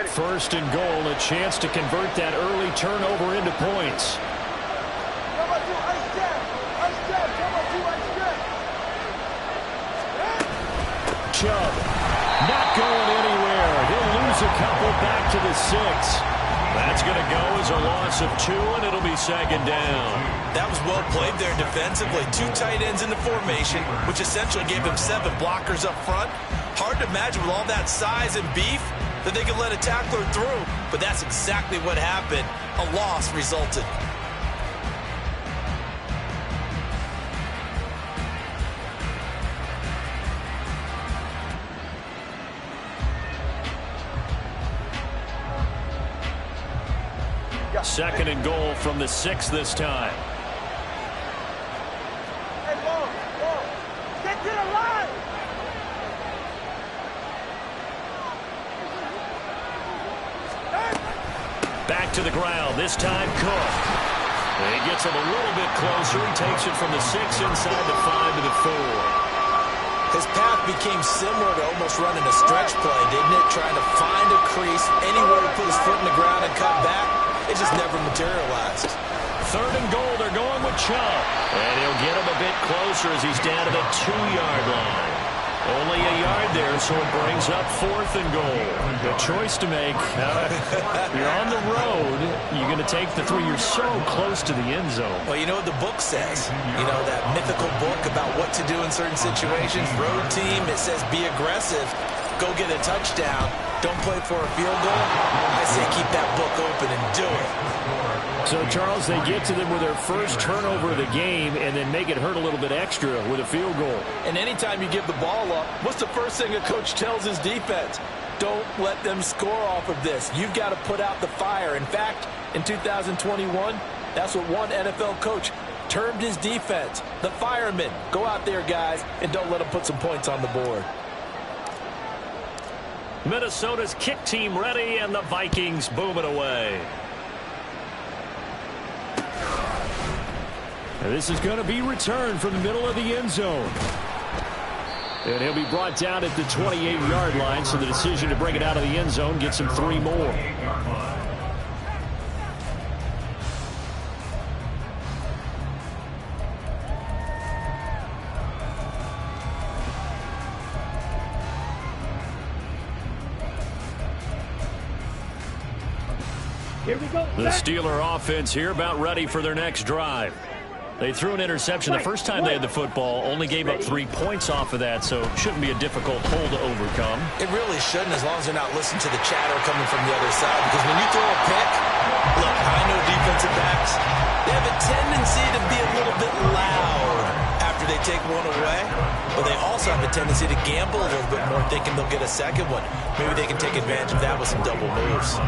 First and goal, a chance to convert that early turnover into points. Chubb, not going anywhere. He'll lose a couple back to the 6. That's going to go as a loss of 2, and it'll be second down. That was well played there defensively. 2 tight ends in the formation, which essentially gave them 7 blockers up front. Hard to imagine with all that size and beef that they could let a tackler through, but that's exactly what happened. A loss resulted. Second and goal from the 6 this time. Get to the line! Back to the ground, this time Cook. He gets him a little bit closer. He takes it from the 6 inside the 5 to the 4. His path became similar to almost running a stretch play, didn't it? Trying to find a crease, anywhere to put his foot in the ground and cut back. It just never materialized. Third and goal, they're going with Chubb. And he'll get him a bit closer as he's down to the 2-yard line. Only a yard there, so it brings up 4th and goal. The choice to make. You're on the road. You're going to take the 3. You're so close to the end zone. Well, you know what the book says. You know, that mythical book about what to do in certain situations. Road team, it says be aggressive. Go get a touchdown. Don't play for a field goal. I say keep that book open and do it. So, Charles, they get to them with their first turnover of the game and then make it hurt a little bit extra with a field goal. And anytime you give the ball up, what's the first thing a coach tells his defense? Don't let them score off of this. You've got to put out the fire. In fact, in 2021, that's what one NFL coach termed his defense. The firemen. Go out there, guys, and don't let them put some points on the board. Minnesota's kick team ready, and the Vikings boom it away. And this is going to be returned from the middle of the end zone. And he'll be brought down at the 28-yard line, so the decision to bring it out of the end zone gets him 3 more. Here we go. The Steeler offense here about ready for their next drive. They threw an interception the first time they had the football, only gave up 3 points off of that, so shouldn't be a difficult hole to overcome. It really shouldn't, as long as they're not listening to the chatter coming from the other side. Because when you throw a pick, look, I know defensive backs, they have a tendency to be a little bit loud after they take one away. But they also have a tendency to gamble a little bit more, thinking they'll get a second one. Maybe they can take advantage of that with some double moves.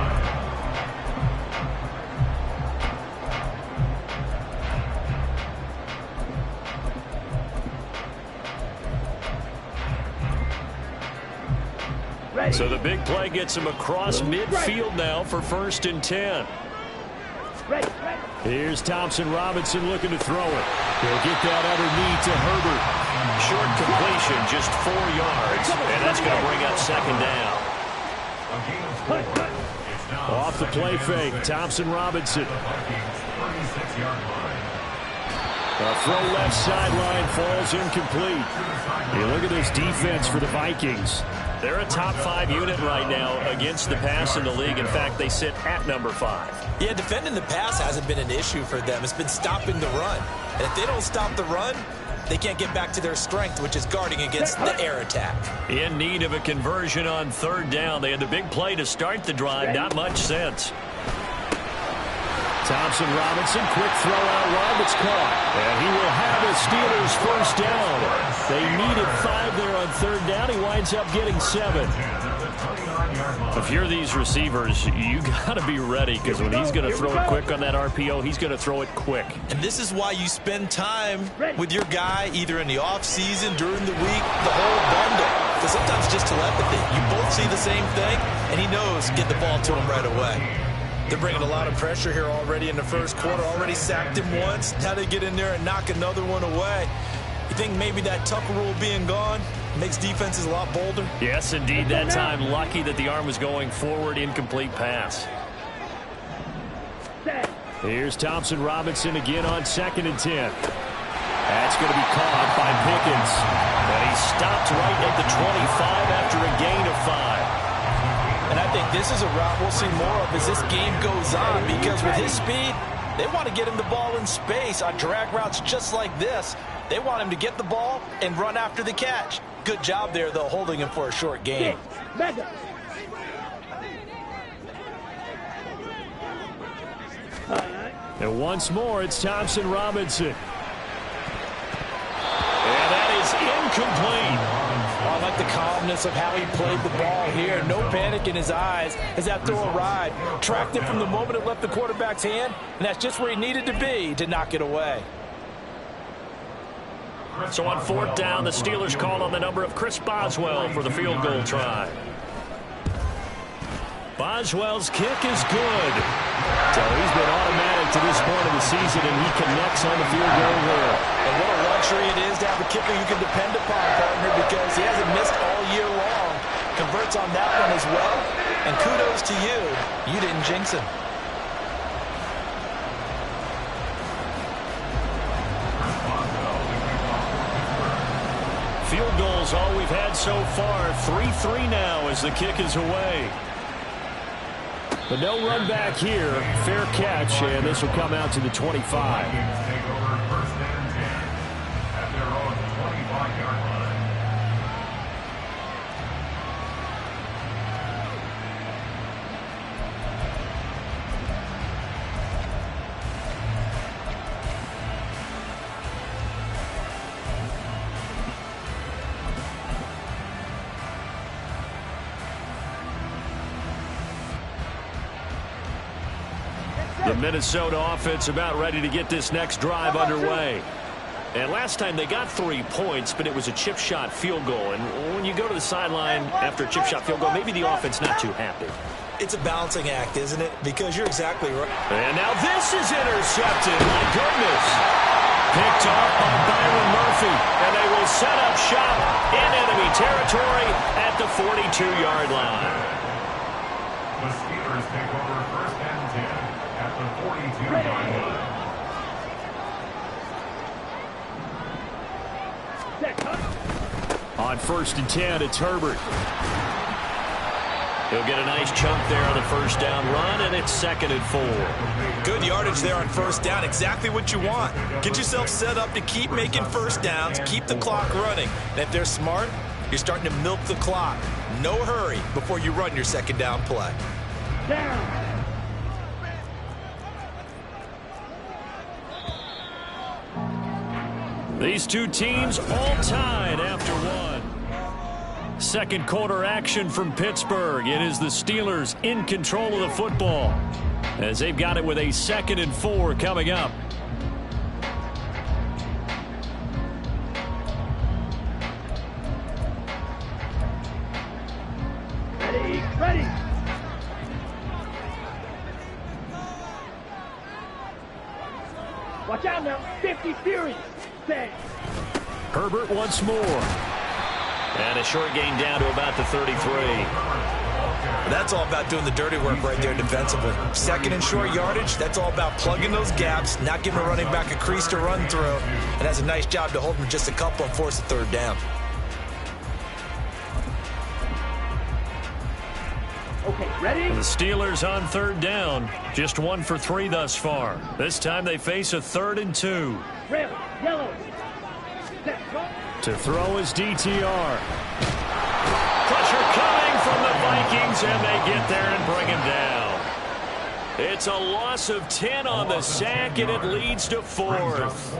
So the big play gets him across midfield now for 1st and 10. Here's Thompson Robinson looking to throw it. He'll get that underneath to Herbert. Short completion, just 4 yards, and that's going to bring up 2nd down. Off the play fake, Thompson Robinson. A throw left sideline falls incomplete. You look at this defense for the Vikings. They're a top 5 unit right now against the pass in the league. In fact, they sit at number 5. Yeah, defending the pass hasn't been an issue for them. It's been stopping the run. And if they don't stop the run, they can't get back to their strength, which is guarding against the air attack. In need of a conversion on 3rd down. They had the big play to start the drive. Not much sense. Thompson Robinson, quick throw out wide that's caught. And he will have the Steelers' 1st down. They needed 5 there on 3rd down. He winds up getting 7. If you're these receivers, you got to be ready, because when he's going to throw it quick on that RPO, he's going to throw it quick. And this is why you spend time with your guy, either in the offseason, during the week, the whole bundle. Because sometimes just telepathy. You both see the same thing, and he knows get the ball to him right away. They're bringing a lot of pressure here already in the 1st quarter. Already sacked him once. Now they get in there and knock another one away. You think maybe that Tucker rule being gone Makes defenses a lot bolder. Yes, indeed. That time, lucky that the arm was going forward. Incomplete pass. Here's Thompson Robinson again on 2nd and 10. That's going to be caught by Pickens. And he stopped right at the 25 after a gain of 5. And I think this is a route we'll see more of as this game goes on, because with his speed, they want to get him the ball in space on drag routes just like this. They want him to get the ball and run after the catch. Good job there, though, holding him for a short gain. And once more, it's Thompson Robinson. And that is incomplete. I like the calmness of how he played the ball here. No panic in his eyes as that throw arrived. Tracked it from the moment it left the quarterback's hand, and that's just where he needed to be to knock it away. So on 4th down, the Steelers call on the number of Chris Boswell for the field goal try. Boswell's kick is good. So he's been automatic to this point of the season, and he connects on the field goal there. And what a luxury it is to have a kicker you can depend upon, partner, because he hasn't missed all year long. Converts on that one as well. And kudos to you. You didn't jinx him. Field goals all we've had so far. 3-3 now as the kick is away. But no run back here. Fair catch, and this will come out to the 25. The Minnesota offense about ready to get this next drive underway. And last time they got 3 points, but it was a chip shot field goal. And when you go to the sideline after a chip shot field goal, maybe the offense not too happy. It's a balancing act, isn't it? Because you're exactly right. And now this is intercepted. My goodness. Picked off by Byron Murphy. And they will set up shop in enemy territory at the 42-yard line. The Steelers take over 1st and 10 at the 42-yard line. On 1st and 10, it's Herbert. He'll get a nice chunk there on the 1st down run, and it's 2nd and 4. Good yardage there on 1st down. Exactly what you want. Get yourself set up to keep making 1st downs, keep the clock running. And if they're smart, you're starting to milk the clock. No hurry before you run your 2nd down play. Down. These two teams all tied after one. 2nd quarter action from Pittsburgh. It is the Steelers in control of the football as they've got it with a 2nd and 4 coming up. Ready. Watch out now. 50 series. Herbert once more. And a short gain down to about the 33. That's all about doing the dirty work right there defensively. 2nd and short yardage, that's all about plugging those gaps, not giving a running back a crease to run through. And that's a nice job to hold him just a couple and force a 3rd down. Okay, ready? And the Steelers on 3rd down. Just 1 for 3 thus far. This time they face a 3rd and 2. Red, yellow. To throw is DTR. Pressure coming from the Vikings, and they get there and bring him down. It's a loss of 10 on the sack, and it leads to 4th.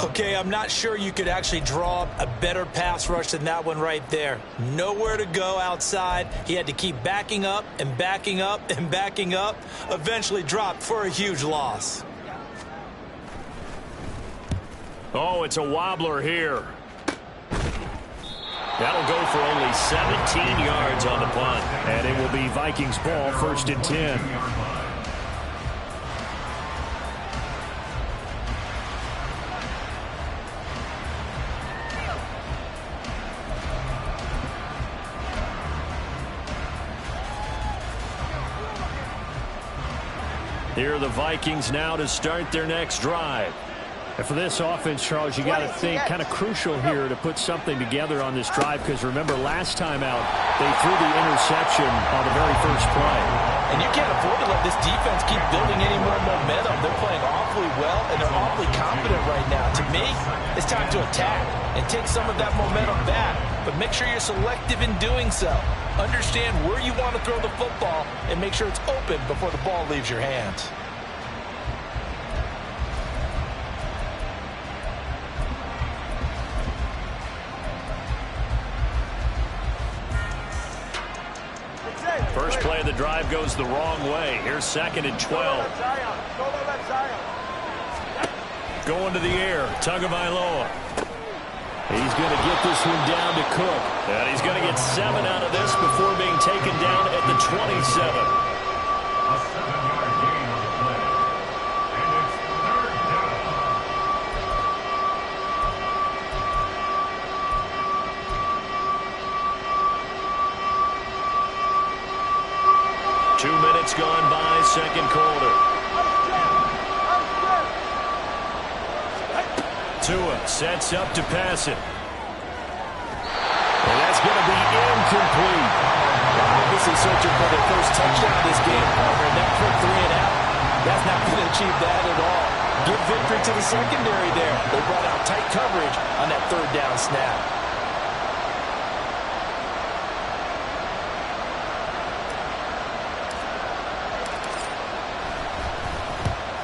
Okay, I'm not sure you could actually draw up a better pass rush than that one right there. Nowhere to go outside. He had to keep backing up and backing up and backing up. Eventually dropped for a huge loss. Oh, it's a wobbler here. That'll go for only 17 yards on the punt. And it will be Vikings ball, 1st and 10. Here are the Vikings now to start their next drive. And for this offense, Charles, you got to think kind of crucial here to put something together on this drive, because remember last time out they threw the interception on the very first play. And you can't afford to let this defense keep building any more momentum. They're playing awfully well, and they're awfully confident right now. To me, it's time to attack and take some of that momentum back, but make sure you're selective in doing so. Understand where you want to throw the football and make sure it's open before the ball leaves your hands. First play of the drive goes the wrong way. Here's 2nd and 12. Going to the air. Tagovailoa. He's going to get this one down to Cook. And he's going to get 7 out of this before being taken down at the 27. A 7-yard gain on the play. And it's 3rd down. 2 minutes gone by, second quarter. Tua sets up to pass it. And that's going to be incomplete. Obviously searching for their first touchdown this game, partner. That quick 3-and-out, that's not going to achieve that at all. Give victory to the secondary there. They brought out tight coverage on that 3rd down snap.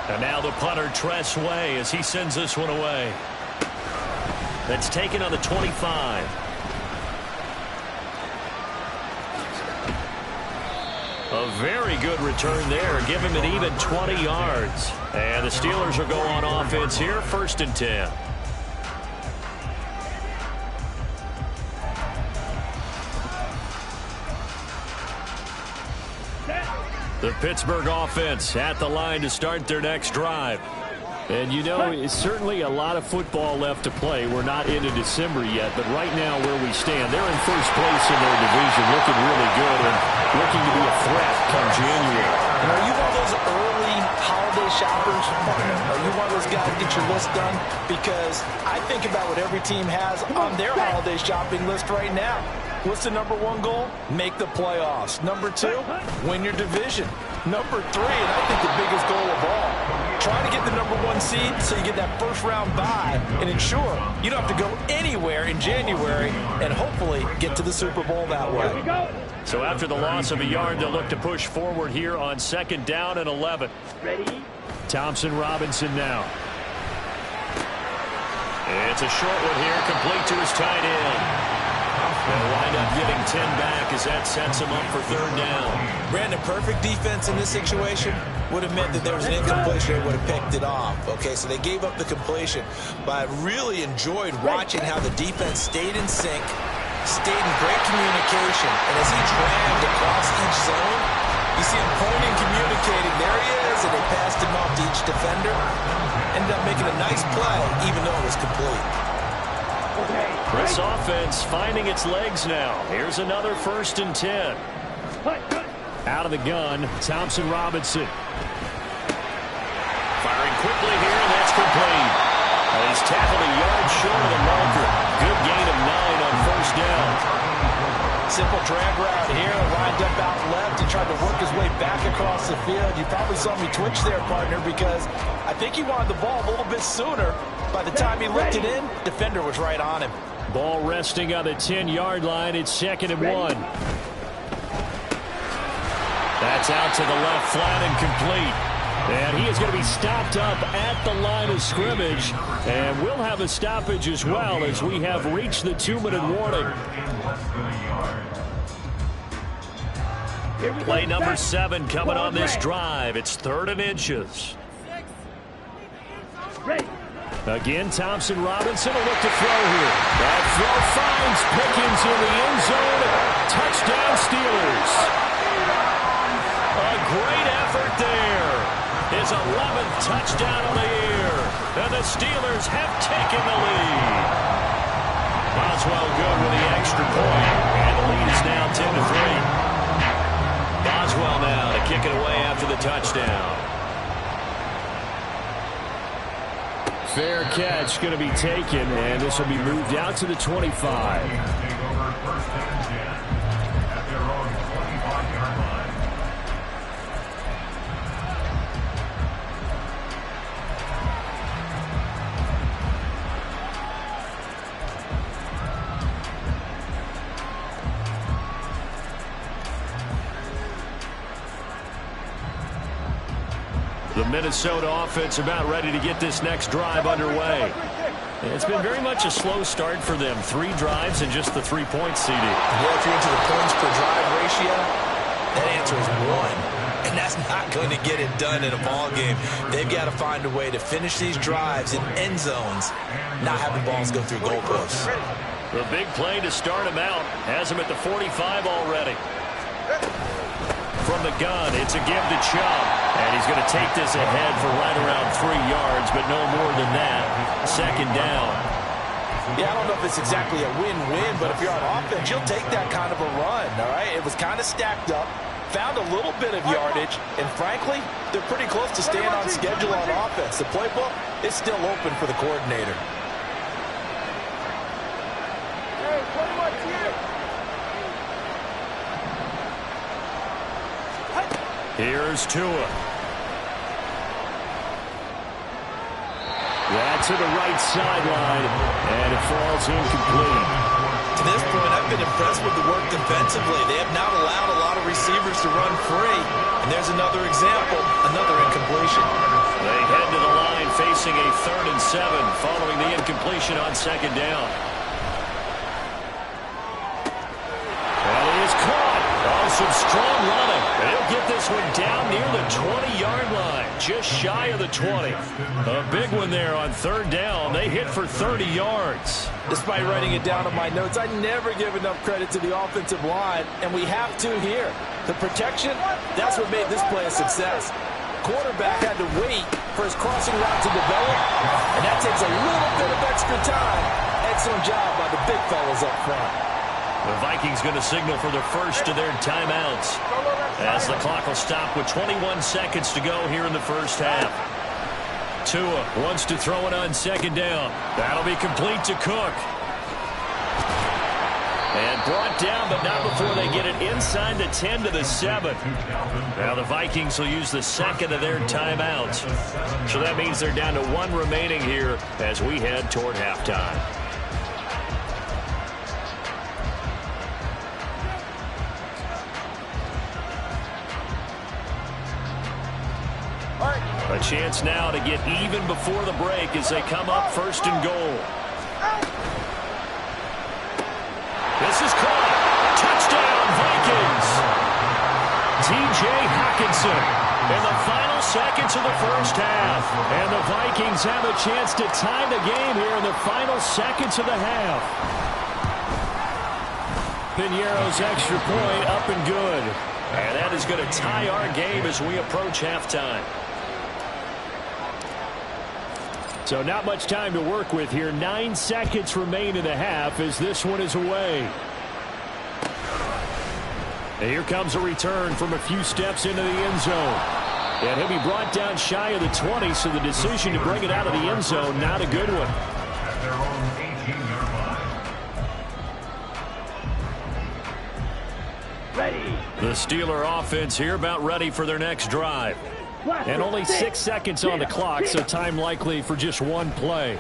And now the punter, Tress Way, as he sends this one away. That's taken on the 25. A very good return there. Give him an even 20 yards. And the Steelers will go on offense here, 1st and 10. The Pittsburgh offense at the line to start their next drive. And you know, it's certainly a lot of football left to play. We're not into December yet, but right now where we stand, they're in first place in their division, looking really good and looking to be a threat come January. And are you one of those early holiday shoppers? Are you one of those guys get your list done? Because I think about what every team has on their holiday shopping list right now. What's the number 1 goal? Make the playoffs. Number 2, win your division. Number 3, and I think the biggest goal of all, trying to get the number 1 seed so you get that first-round bye and ensure you don't have to go anywhere in January and hopefully get to the Super Bowl that way. So after the loss of a yard, they'll look to push forward here on 2nd down and 11. Ready? Thompson Robinson now. It's a short one here, complete to his tight end. They'll wind up giving 10 back as that sets him up for 3rd down. Brandon, perfect defense in this situation would have meant that there was an incompletion. They would have picked it off. Okay, so they gave up the completion. But I really enjoyed watching how the defense stayed in sync, stayed in great communication. And as he dragged across each zone, you see him pointing, communicating. There he is, and they passed him off to each defender. Ended up making a nice play, even though it was complete. This offense finding its legs now. Here's another 1st and 10. Out of the gun, Thompson Robinson. Firing quickly here, and that's complete. He's tackled a yard short of the marker. Good gain of 9 on 1st down. Simple drag route here, lined up out left. He tried to work his way back across the field. You probably saw me twitch there, partner, because I think he wanted the ball a little bit sooner. By the time he looked it in, defender was right on him. Ball resting on the 10-yard line. It's 2nd and 1. That's out to the left, flat and complete. And he is going to be stopped up at the line of scrimmage. And we'll have a stoppage as well as we have reached the 2-minute warning. Play number 7 coming on this drive. It's 3rd and inches. Again, Thompson Robinson will look to throw here. That throw finds Pickens in the end zone. Touchdown Steelers. A great effort there. His 11th touchdown of the year. And the Steelers have taken the lead. Boswell good with the extra point. And the lead is now 10-3. Boswell now to kick it away after the touchdown. Fair catch going to be taken, and this will be moved out to the 25. Take over first and 10 at their own 25-yard line. The Minnesota offense about ready to get this next drive underway. It's been very much a slow start for them. 3 drives and just the 3 points, CD. Well, if you're into the points per drive ratio, that answer is 1. And that's not going to get it done in a ball game. They've got to find a way to finish these drives in end zones, not having balls go through goalposts. The big play to start him out. Has him at the 45 already. From the gun, it's a give to Chubb. And he's going to take this ahead for right around 3 yards, but no more than that. Second down. Yeah, I don't know if it's exactly a win-win, but if you're on offense, you'll take that kind of a run, all right? It was kind of stacked up, found a little bit of yardage, and frankly, they're pretty close to staying on schedule on offense. The playbook is still open for the coordinator. Here's Tua. That's to the right sideline, and it falls incomplete. To this point, I've been impressed with the work defensively. They have not allowed a lot of receivers to run free. And there's another example, another incompletion. They head to the line facing a 3rd and 7 following the incompletion on second down. And he is caught. Oh, some strong running. They'll get this one down near the 20-yard line, just shy of the 20. A big one there on 3rd down. They hit for 30 yards. Despite writing it down on my notes, I never give enough credit to the offensive line, and we have to here. The protection, that's what made this play a success. Quarterback had to wait for his crossing route to develop, and that takes a little bit of extra time. Excellent job by the big fellas up front. The Vikings going to signal for the first of their timeouts as the clock will stop with 21 seconds to go here in the first half. Tua wants to throw it on second down. That'll be complete to Cook. And brought down, but not before they get it inside the 10 to the 7. Now the Vikings will use the second of their timeouts. So that means they're down to 1 remaining here as we head toward halftime. A chance now to get even before the break as they come up 1st and goal. This is caught. Touchdown, Vikings. T.J. Hockenson in the final seconds of the first half. And the Vikings have a chance to tie the game here in the final seconds of the half. Piñeiro's extra point up and good. And that is going to tie our game as we approach halftime. So not much time to work with here. 9 seconds remain in the half as this one is away. And here comes a return from a few steps into the end zone. And he'll be brought down shy of the 20, so the decision to bring it out of the end zone, not a good one. At their own 18-yard line. Ready. The Steeler offense here about ready for their next drive. And only 6 seconds on the clock, so time likely for just 1 play.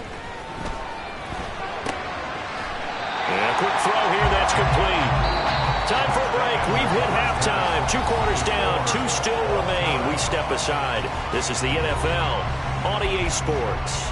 And a quick throw here, that's complete. Time for a break. We've hit halftime. 2 quarters down, 2 still remain. We step aside. This is the NFL on EA Sports.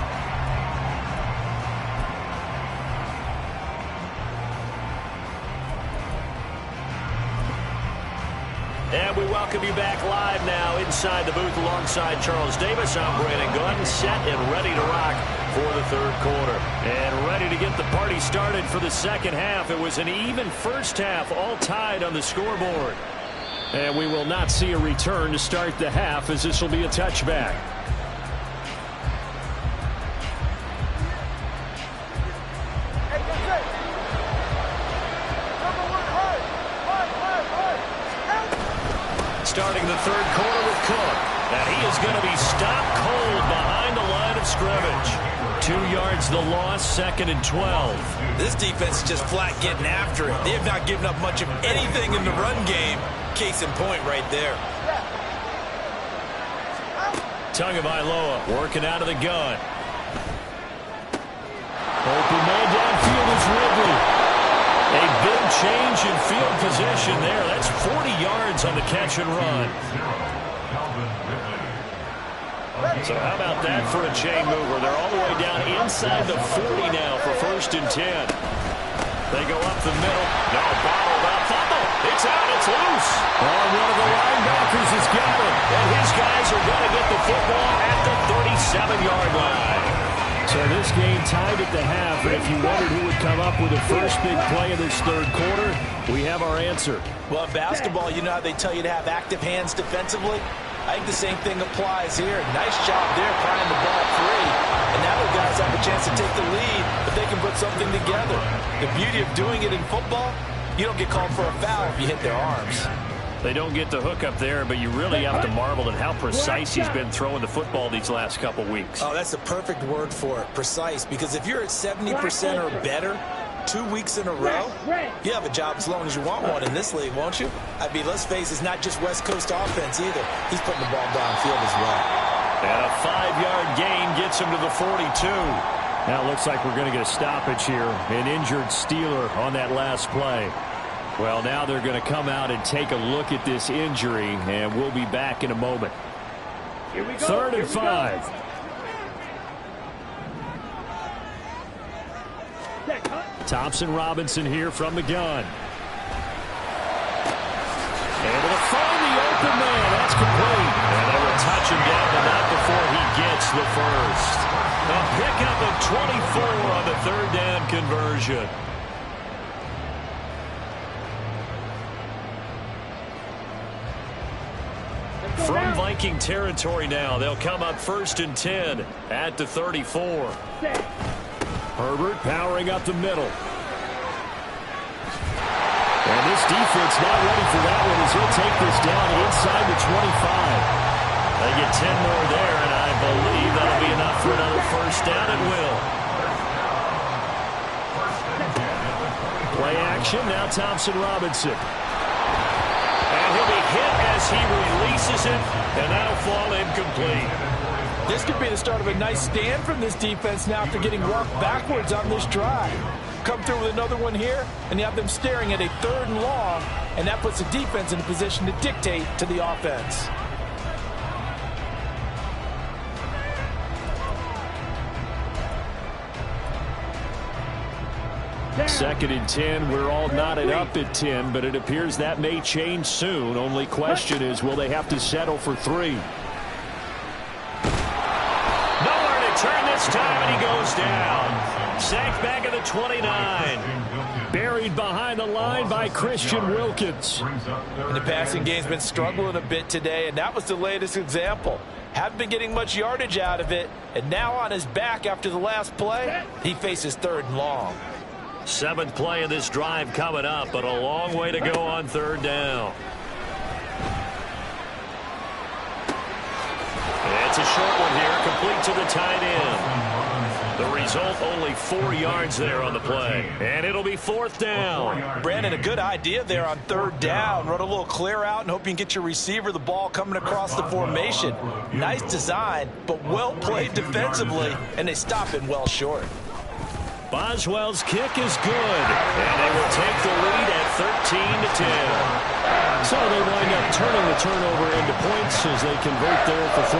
And we welcome you back live now inside the booth alongside Charles Davis. I'm Brandon Glenn, set and ready to rock for the 3rd quarter. And ready to get the party started for the second half. It was an even first half, all tied on the scoreboard. And we will not see a return to start the half as this will be a touchback. Starting the 3rd quarter with Cook. And he is going to be stopped cold behind the line of scrimmage. 2 yards the loss, 2nd and 12. This defense is just flat getting after it. They have not given up much of anything in the run game. Case in point right there. Tagovailoa working out of the gun. Open man downfield is Ridley. A big change in field position there. That's 40 yards on the catch and run. So how about that for a chain mover? They're all the way down inside the 40 now for 1st and 10. They go up the middle. No, bottled up. Fumble. It's out. It's loose. Oh, one of the linebackers has got it. And his guys are going to get the football at the 37-yard line. So this game tied at the half. And if you wondered who would come up with the first big play of this 3rd quarter, we have our answer. Well, in basketball, you know how they tell you to have active hands defensively? I think the same thing applies here. Nice job there prying the ball free. And now the guys have a chance to take the lead, but they can put something together. The beauty of doing it in football, you don't get called for a foul if you hit their arms. They don't get the hook up there, but you really have to marvel at how precise he's been throwing the football these last couple weeks. Oh, that's the perfect word for it, precise. Because if you're at 70% or better 2 weeks in a row, you have a job as long as you want one in this league, won't you? I mean, let's face it, it's not just West Coast offense either. He's putting the ball downfield as well. And a 5-yard gain gets him to the 42. Now it looks like we're going to get a stoppage here. An injured Steeler on that last play. Well, now they're going to come out and take a look at this injury, and we'll be back in a moment. Here we go. 3rd and 5. Thompson Robinson here from the gun. Able to find the open man. That's complete. And they will touch him down, but not before he gets the first. A pickup of 24 on the 3rd down conversion. From Viking territory now, they'll come up 1st and 10 at the 34. Herbert powering up the middle. And this defense not ready for that one as he'll take this down inside the 25. They get 10 more there, and I believe that'll be enough for another 1st down at will. Play action, now Thompson Robinson. And he'll be hit as he releases it, and that'll fall incomplete. This could be the start of a nice stand from this defense now after getting walked backwards on this drive. Come through with another one here, and you have them staring at a 3rd and long, and that puts the defense in a position to dictate to the offense. Second and 10. We're all knotted up at 10, but it appears that may change soon. Only question is, will they have to settle for 3? Nowhere to turn this time, and he goes down. Sacked back at the 29. Buried behind the line by Christian Wilkins. And the passing game's been struggling a bit today, and that was the latest example. Haven't been getting much yardage out of it, and now on his back after the last play, he faces 3rd and long. 7th play of this drive coming up, but a long way to go on 3rd down. It's a short one here, complete to the tight end. The result, only 4 yards there on the play. And it'll be 4th down. Brandon, a good idea there on 3rd down. Run a little clear out and hope you can get your receiver the ball coming across the formation. Nice design, but well played defensively, and they stop him well short. Boswell's kick is good, and they will take the lead at 13-10. So they wind up turning the turnover into points as they convert there for 3.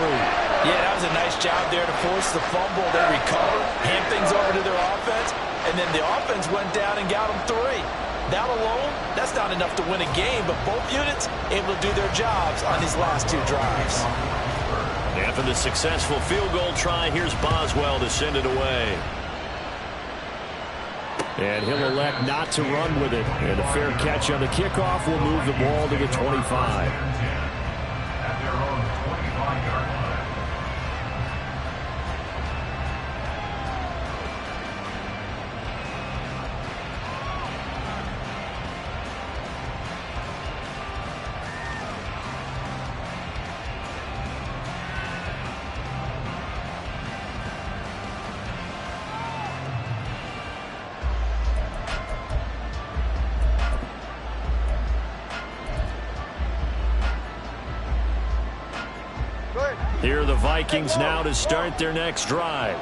Yeah, that was a nice job there to force the fumble. They recovered, hand things over to their offense, and then the offense went down and got them 3. That alone, that's not enough to win a game, but both units able to do their jobs on these last 2 drives. After the successful field goal try, here's Boswell to send it away. And he'll elect not to run with it. And a fair catch on the kickoff will move the ball to the 25. Here are the Vikings now to start their next drive.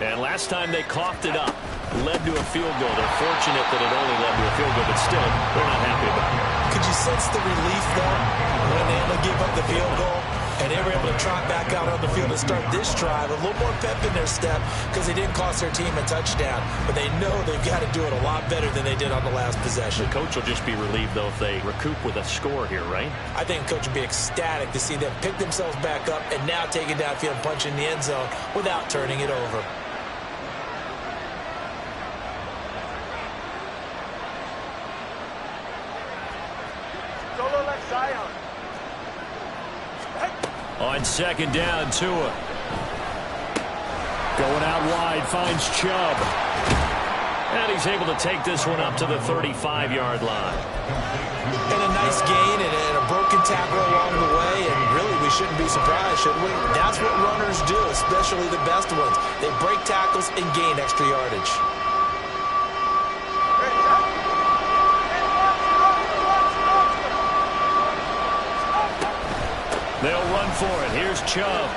And last time they coughed it up, led to a field goal. They're fortunate that it only led to a field goal, but still, they're not happy about it. Could you sense the relief, though, when they only gave up the field goal? And they were able to trot back out on the field and start this drive. A little more pep in their step because they didn't cost their team a touchdown. But they know they've got to do it a lot better than they did on the last possession. The coach will just be relieved, though, if they recoup with a score here, right? I think the coach will be ecstatic to see them pick themselves back up and now take it downfield and punch in the end zone without turning it over. On second down, Tua. Going out wide, finds Chubb. And he's able to take this one up to the 35-yard line. And a nice gain and a broken tackle along the way. And really, we shouldn't be surprised, should we? That's what runners do, especially the best ones. They break tackles and gain extra yardage. They'll run for it. Here's Chubb.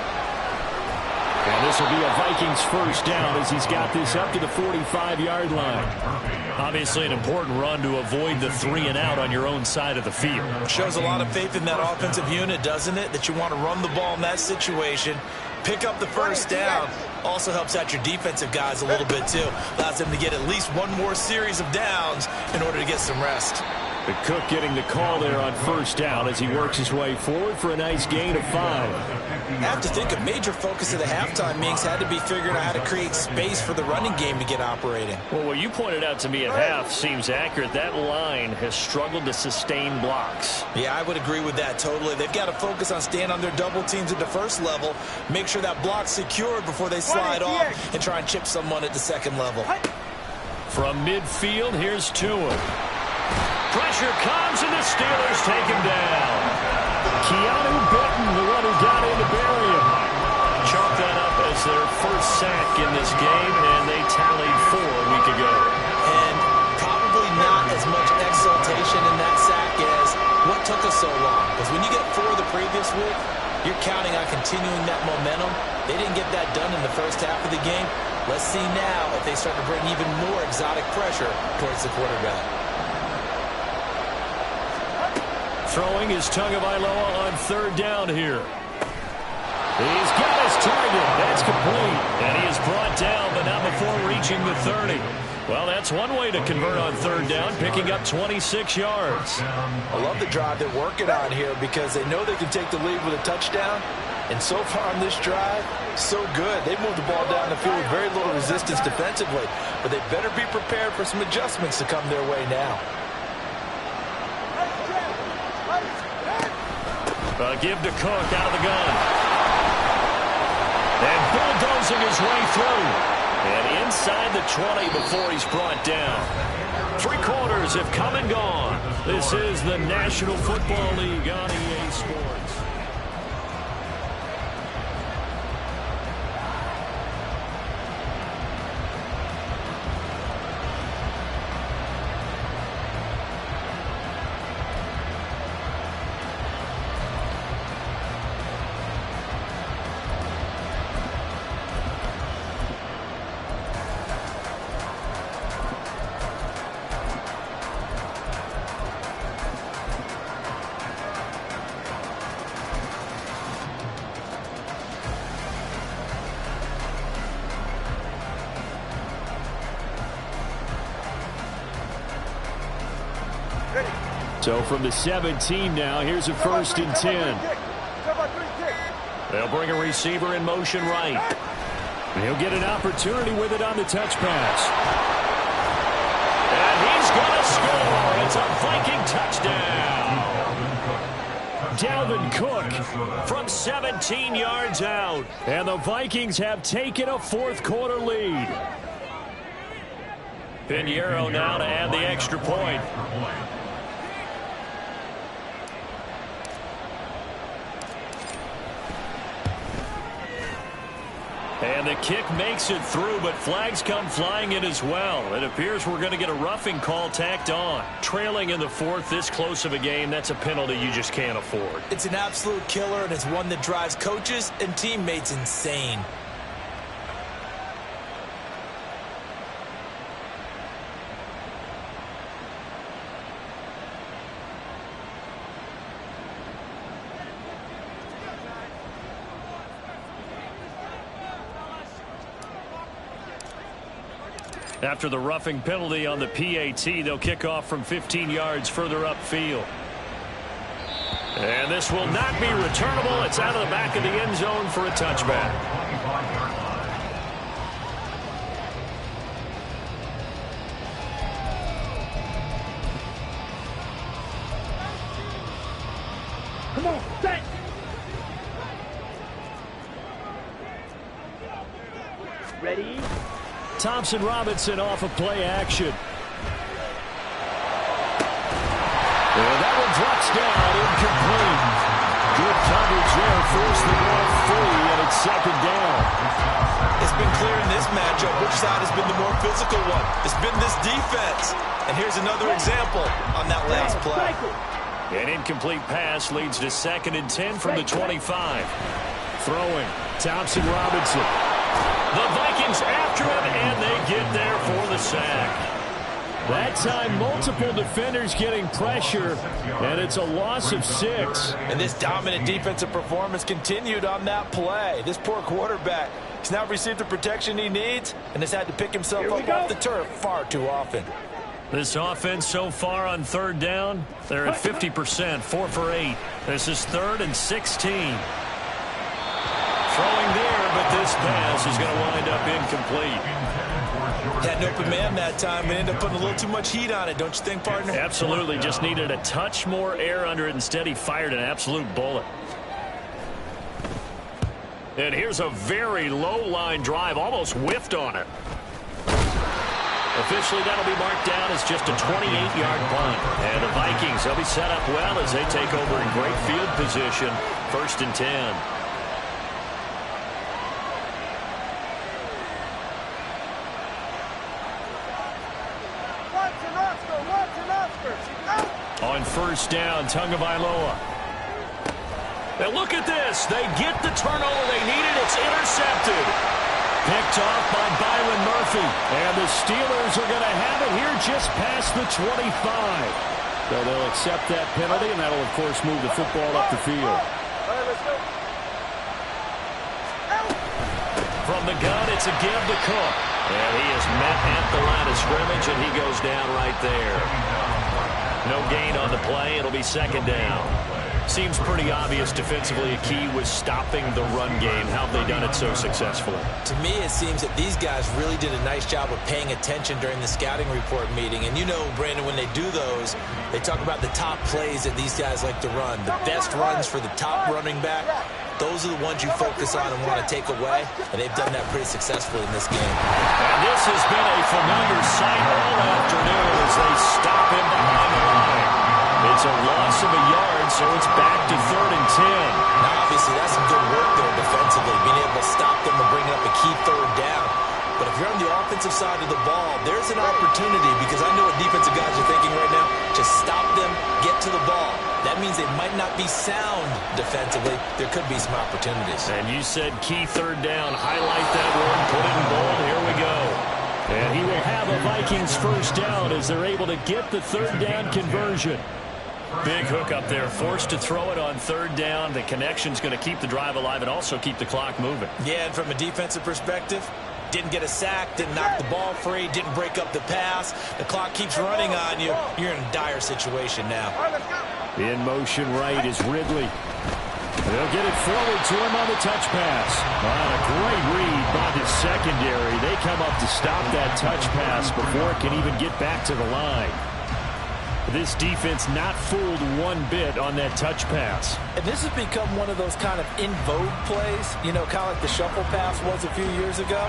And this will be a Vikings first down as he's got this up to the 45-yard line. Obviously an important run to avoid the 3 and out on your own side of the field. Shows a lot of faith in that offensive unit, doesn't it? That you want to run the ball in that situation. Pick up the first down. Also helps out your defensive guys a little bit, too. Allows them to get at least one more series of downs in order to get some rest. The Cook getting the call there on first down as he works his way forward for a nice gain of 5. I have to think a major focus of the halftime meetings had to be figuring out how to create space for the running game to get operating. Well, what you pointed out to me at half seems accurate. That line has struggled to sustain blocks. Yeah, I would agree with that totally. They've got to focus on staying on their double teams at the first level, make sure that block's secured before they slide off and try and chip someone at the second level. From midfield, here's Tua. Pressure comes, and the Steelers take him down. Keanu Benton, the one who got in to bury him. Chalk that up as their first sack in this game, and they tallied 4 a week ago. And probably not as much exultation in that sack as what took us so long. Because when you get 4 the previous week, you're counting on continuing that momentum. They didn't get that done in the first half of the game. Let's see now if they start to bring even more exotic pressure towards the quarterback. Throwing is Tagovailoa on third down here. He's got his target. That's complete. And he is brought down, but not before reaching the 30. Well, that's one way to convert on third down, picking up 26 yards. I love the drive they're working on here because they know they can take the lead with a touchdown. And so far on this drive, so good. They moved the ball down the field with very little resistance defensively. But they better be prepared for some adjustments to come their way now. Give to Cook out of the gun. And bulldozing his way through. And inside the 20 before he's brought down. 3 quarters have come and gone. This is the National Football League on EA Sports. So from the 17 now, here's a 1st and 10. They'll bring a receiver in motion right. He'll get an opportunity with it on the touch pass. And he's going to score. It's a Viking touchdown. Dalvin Cook from 17 yards out. And the Vikings have taken a 4th quarter lead. Pinheiro now to add the extra point. And the kick makes it through, but flags come flying in as well. It appears we're going to get a roughing call tacked on. Trailing in the fourth, this close of a game, that's a penalty you just can't afford. It's an absolute killer, and it's one that drives coaches and teammates insane. After the roughing penalty on the PAT, they'll kick off from 15 yards further upfield. And this will not be returnable. It's out of the back of the end zone for a touchback. Come on, set. Ready? Thompson Robinson off of play action. And that one drops down, incomplete. Good coverage there, forced the ball free, and it's second down. It's been clear in this matchup which side has been the more physical one. It's been this defense. And here's another example on that last play. An incomplete pass leads to 2nd and 10 from the 25. Throwing, Thompson Robinson. The Vikings after him, and they get there for the sack. That time, multiple defenders getting pressure, and it's a loss of 6. And this dominant defensive performance continued on that play. This poor quarterback has now received the protection he needs and has had to pick himself up off the turf far too often. This offense so far on 3rd down, they're at 50%, 4 for 8. This is 3rd and 16. Throwing there, but this pass is going to wind up incomplete. Had an open man that time, but ended up putting a little too much heat on it, don't you think, partner? Absolutely. Just needed a touch more air under it. Instead, he fired an absolute bullet. And here's a very low-line drive, almost whiffed on it. Officially, that'll be marked down as just a 28-yard punt. And the Vikings, they'll be set up well as they take over in great field position. 1st and 10. On 1st down, Tagovailoa. Now look at this. They get the turnover they needed. It's intercepted. Picked off by Byron Murphy. And the Steelers are going to have it here just past the 25. So they'll accept that penalty, and that'll, of course, move the football up the field. From the gun, it's a give to Cook. And he is met at the line of scrimmage, and he goes down right there. No gain on the play. It'll be 2nd down. Seems pretty obvious defensively a key was stopping the run game. How have they done it so successfully? To me, it seems that these guys really did a nice job of paying attention during the scouting report meeting. And you know, Brandon, when they do those, they talk about the top plays that these guys like to run. The best runs for the top running back. Those are the ones you focus on and want to take away. And they've done that pretty successfully in this game. And this has been a familiar sight all afternoon as they stop him behind the line. It's a loss of a yard, so it's back to 3rd and 10. Now, obviously, that's some good work there defensively, being able to stop them and bring up a key 3rd down. But if you're on the offensive side of the ball, there's an opportunity, because I know what defensive guys are thinking right now. Just stop them, get to the ball. That means they might not be sound defensively. There could be some opportunities. And you said key 3rd down. Highlight that word, put it in bold. Here we go. And he will have a Vikings 1st down as they're able to get the 3rd down conversion. Big hook up there, forced to throw it on 3rd down. The connection's going to keep the drive alive and also keep the clock moving. Yeah, and from a defensive perspective, didn't get a sack, didn't knock the ball free, didn't break up the pass. The clock keeps running on you. You're in a dire situation now. In motion right is Ridley. They'll get it forward to him on the touch pass. A great read by the secondary. They come up to stop that touch pass before it can even get back to the line. This defense not fooled one bit on that touch pass. And this has become one of those kind of in vogue plays, you know, kind of like the shuffle pass was a few years ago.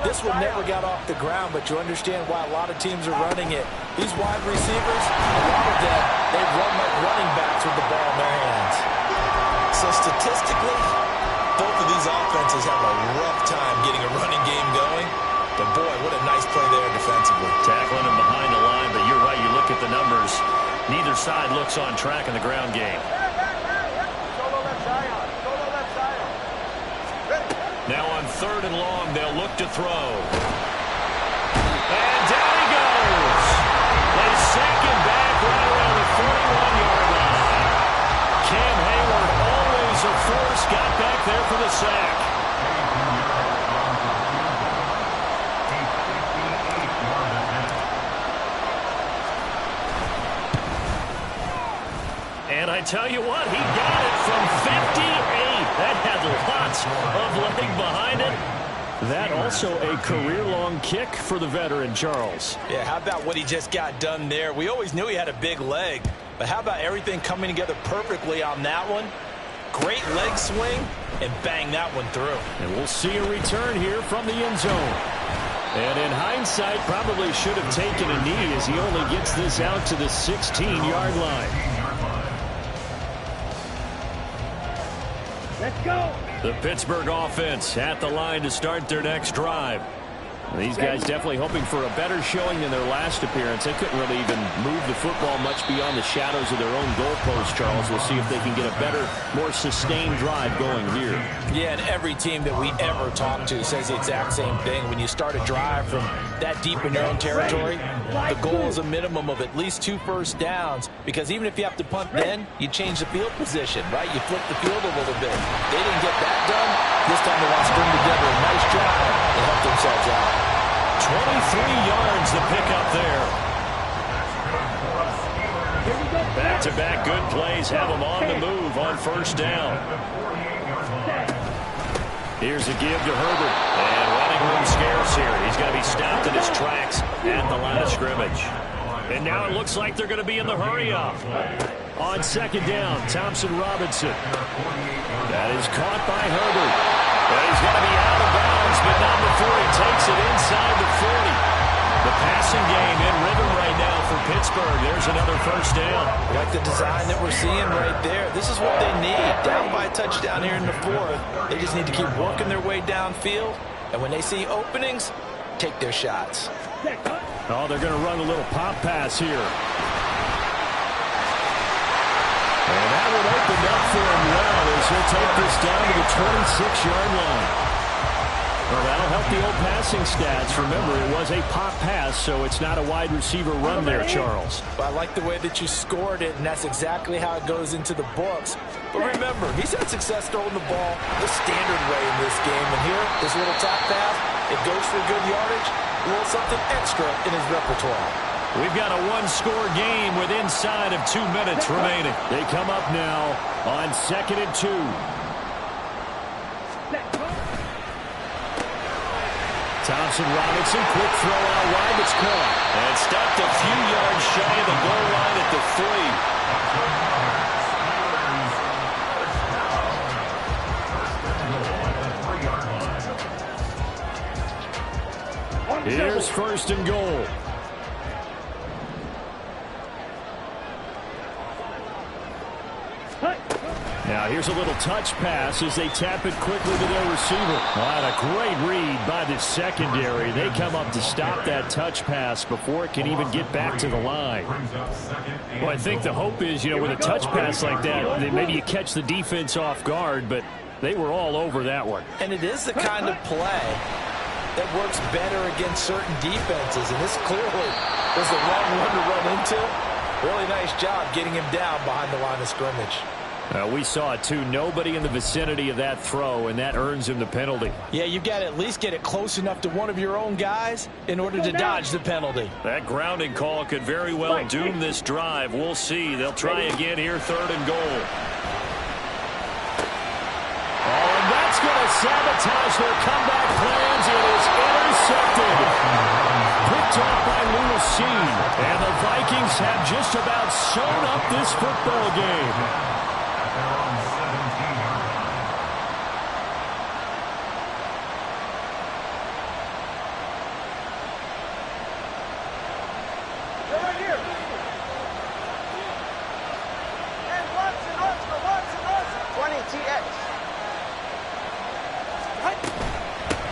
This one never got off the ground, but you understand why a lot of teams are running it. These wide receivers, a lot of them, they run like running backs with the ball in their hands. So statistically, Both of these offenses have a rough time getting a running game going. But, boy, what a nice play there defensively. Tackling him behind the line, but you're right. You look at the numbers. Neither side looks on track in the ground game. Now on 3rd and long, they'll look to throw. And down he goes. They sack him back right around the 41-yard line. Cam Hayward, always a force, got back there for the sack. And I tell you what, he got it from 58. That had lots of leg behind it. That also a career-long kick for the veteran, Charles. Yeah, how about what he just got done there? We always knew he had a big leg, but how about everything coming together perfectly on that one? Great leg swing, and bang that one through. And we'll see a return here from the end zone. And in hindsight, probably should have taken a knee as he only gets this out to the 16-yard line. Let's go. The Pittsburgh offense at the line to start their next drive. These guys definitely hoping for a better showing than their last appearance. They couldn't really even move the football much beyond the shadows of their own goalpost, Charles. We'll see if they can get a better, more sustained drive going here. Yeah, and every team that we ever talk to says the exact same thing. When you start a drive from that deep in your own territory, the goal is a minimum of at least 2 first downs, because even if you have to punt then, you change the field position, right? You flip the field a little bit. They didn't get that done. This time they want to string together a nice drive and help themselves out. 23 yards to pick up there. Back-to-back good plays have them on the move on first down. Here's a give to Herbert. And running room scarce here. He's going to be stopped in his tracks at the line of scrimmage. And now it looks like they're going to be in the hurry-up. On second down, Thompson Robinson. That is caught by Herbert. But he's going to be out of bounds, but not before he takes it inside the 40. The passing game in rhythm right now for Pittsburgh. There's another first down. Like the design that we're seeing right there. This is what they need. Down by a touchdown here in the 4th. They just need to keep working their way downfield. And when they see openings, take their shots. Oh, they're going to run a little pop pass here. And that would open up for him well as he'll take this down to the 26-yard line. Well, that'll help the old passing stats. Remember, it was a pop pass, so it's not a wide receiver run there, Charles. Well, I like the way that you scored it, and that's exactly how it goes into the books. But remember, he's had success throwing the ball the standard way in this game. And here, this little top pass, it goes for good yardage, a little something extra in his repertoire. We've got a one-score game with inside of 2 minutes remaining. They come up now on 2nd and 2. Thompson Robinson, quick throw out wide, it's caught. And stopped a few yards shy of the goal line at the 3. Here's 1st and goal. Now here's a little touch pass as they tap it quickly to their receiver. What a great read by the secondary. They come up to stop that touch pass before it can even get back to the line. Well, I think the hope is, with a touch pass like that, maybe you catch the defense off guard, but they were all over that one. And it is the kind of play that works better against certain defenses, and this clearly was the wrong one to run into. Really nice job getting him down behind the line of scrimmage. We saw it, too. Nobody in the vicinity of that throw, and that earns him the penalty. Yeah, you've got to at least get it close enough to one of your own guys in order to dodge the penalty. That grounding call could very well doom this drive. We'll see. They'll try again here, 3rd and goal. Oh, and that's going to sabotage their comeback plans. It is intercepted. Picked off by Lewis Seen. And the Vikings have just about sewn up this football game.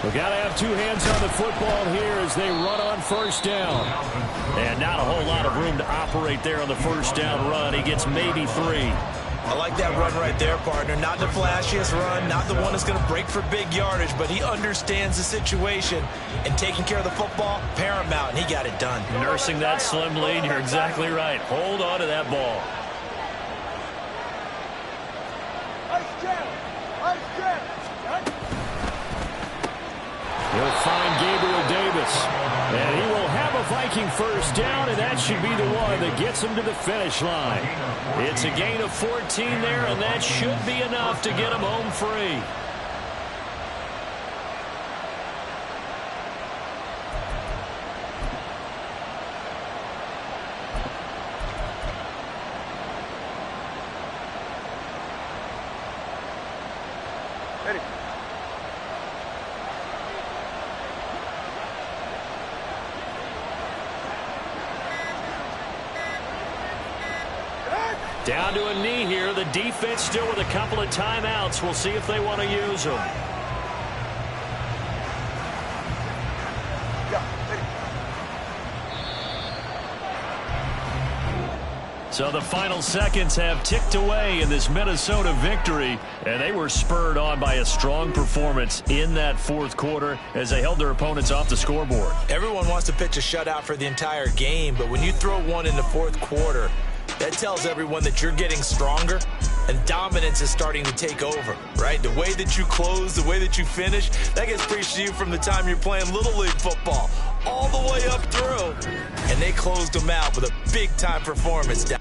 We got to have two hands on the football here as they run on first down. And not a whole lot of room to operate there on the first down run. He gets maybe 3. I like that run right there, partner. Not the flashiest run, not the one that's going to break for big yardage, but he understands the situation, and taking care of the football, paramount, and he got it done. Nursing that slim lead, you're exactly right. Hold on to that ball. He'll find Gabriel Davis, and he will have a Viking first down, and that should be the one that gets him to the finish line. It's a gain of 14 there, and that should be enough to get him home free. Down to a knee here. The defense still with a couple of timeouts. We'll see if they want to use them. So the final seconds have ticked away in this Minnesota victory, and they were spurred on by a strong performance in that fourth quarter as they held their opponents off the scoreboard. Everyone wants to pitch a shutout for the entire game, but when you throw one in the fourth quarter, that tells everyone that you're getting stronger and dominance is starting to take over, right? The way that you close, the way that you finish, that gets preached to you from the time you're playing Little League football all the way up through. And they closed them out with a big-time performance.